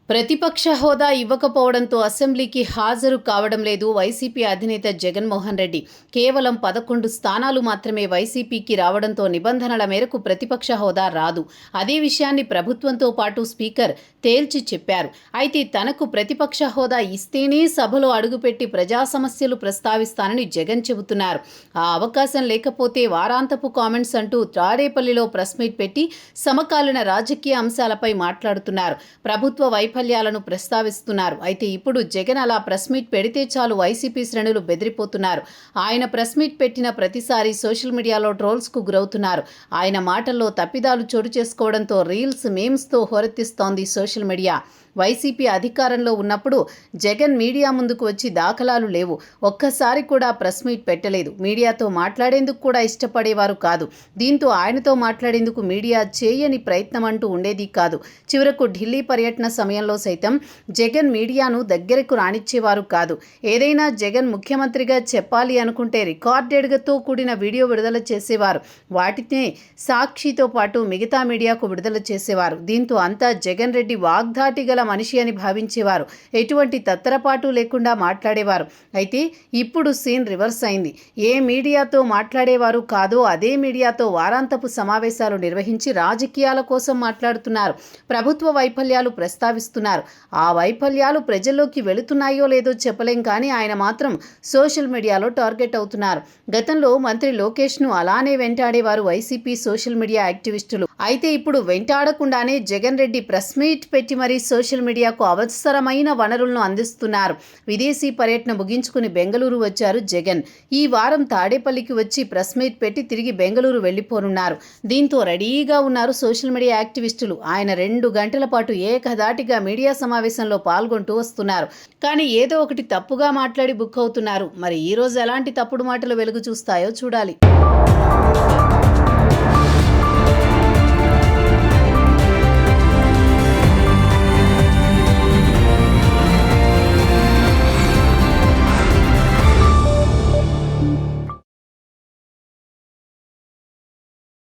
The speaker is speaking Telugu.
ప్రతిపక్ష హోదా ఇవ్వకపోవడంతో అసెంబ్లీకి హాజరు కావడం లేదు వైసీపీ అధినేత జగన్మోహన్ రెడ్డి. కేవలం 11 స్థానాలు మాత్రమే వైసీపీకి రావడంతో నిబంధనల మేరకు ప్రతిపక్ష హోదా రాదు. అదే విషయాన్ని ప్రభుత్వంతో పాటు స్పీకర్ తేల్చి చెప్పారు. అయితే తనకు ప్రతిపక్ష హోదా ఇస్తేనే సభలో అడుగుపెట్టి ప్రజా సమస్యలు ప్రస్తావిస్తానని జగన్ చెబుతున్నారు. ఆ అవకాశం లేకపోతే వారాంతపు కామెంట్స్ అంటూ తాడేపల్లిలో ప్రెస్ మీట్ పెట్టి సమకాలీన రాజకీయ అంశాలపై మాట్లాడుతున్నారు. ప్రభుత్వ వైఫల్యాలను ప్రస్తావిస్తున్నారు. అయితే ఇప్పుడు జగన్ అలా ప్రెస్ మీట్ పెడితే చాలు వైసీపీ శ్రేణులు బెదిరిపోతున్నారు. ఆయన ప్రెస్ మీట్ పెట్టిన ప్రతిసారి సోషల్ మీడియాలో ట్రోల్స్కు గురవుతున్నారు. ఆయన మాటల్లో తప్పిదాలు చోటు చేసుకోవడంతో రీల్స్, మీమ్స్తో హోరెత్తిస్తోంది సోషల్ మీడియా. వైసీపీ అధికారంలో ఉన్నప్పుడు జగన్ మీడియా ముందుకు వచ్చి దాఖలాలు లేవు. ఒక్కసారి కూడా ప్రెస్ మీట్ పెట్టలేదు. మీడియాతో మాట్లాడేందుకు కూడా ఇష్టపడేవారు కాదు. దీంతో ఆయనతో మాట్లాడేందుకు మీడియా చేయని ప్రయత్నం అంటూ ఉండేది కాదు. చివరకు ఢిల్లీ పర్యటన సమయంలో సైతం జగన్ మీడియాను దగ్గరకు రానిచ్చేవారు కాదు. ఏదైనా జగన్ ముఖ్యమంత్రిగా చెప్పాలి అనుకుంటే రికార్డెడ్తో కూడిన వీడియో విడుదల చేసేవారు. వాటినే సాక్షితో పాటు మిగతా మీడియాకు విడుదల చేసేవారు. దీంతో అంతా జగన్ రెడ్డి వాగ్దాటి గల మనిషి అని భావించేవారు. ఎటువంటి తత్తరపాటు లేకుండా మాట్లాడేవారు. అయితే ఇప్పుడు సీన్ రివర్స్ అయింది. ఏ మీడియాతో మాట్లాడేవారు కాదో అదే మీడియాతో వారాంతపు సమావేశాలు నిర్వహించి రాజకీయాల కోసం మాట్లాడుతున్నారు. ప్రభుత్వ వైఫల్యాలు ప్రస్తావిస్తున్నారు. ఆ వైఫల్యాలు ప్రజల్లోకి వెళుతున్నాయో లేదో చెప్పలేం, కానీ ఆయన మాత్రం సోషల్ మీడియాలో టార్గెట్ అవుతున్నారు. గతంలో మంత్రి లోకేష్ను అలానే వెంటాడేవారు వైసీపీ సోషల్ మీడియా యాక్టివిస్టులు. అయితే ఇప్పుడు వెంటాడకుండానే జగన్ రెడ్డి ప్రెస్ మీట్ పెట్టి మరీ సోషల్ మీడియాకు అవసరమైన వనరులను అందిస్తున్నారు. విదేశీ పర్యటన ముగించుకుని బెంగళూరు వచ్చారు జగన్. ఈ వారం తాడేపల్లికి వచ్చి ప్రెస్ మీట్ పెట్టి తిరిగి బెంగళూరు వెళ్లిపోనున్నారు. దీంతో రెడీగా ఉన్నారు సోషల్ మీడియా యాక్టివిస్టులు. ఆయన 2 గంటల పాటు ఏకధాటిగా మీడియా సమావేశంలో పాల్గొంటూ వస్తున్నారు. కానీ ఏదో ఒకటి తప్పుగా మాట్లాడి బుక్ అవుతున్నారు. మరి ఈ రోజు ఎలాంటి తప్పుడు మాటలు వెలుగు చూస్తాయో చూడాలి.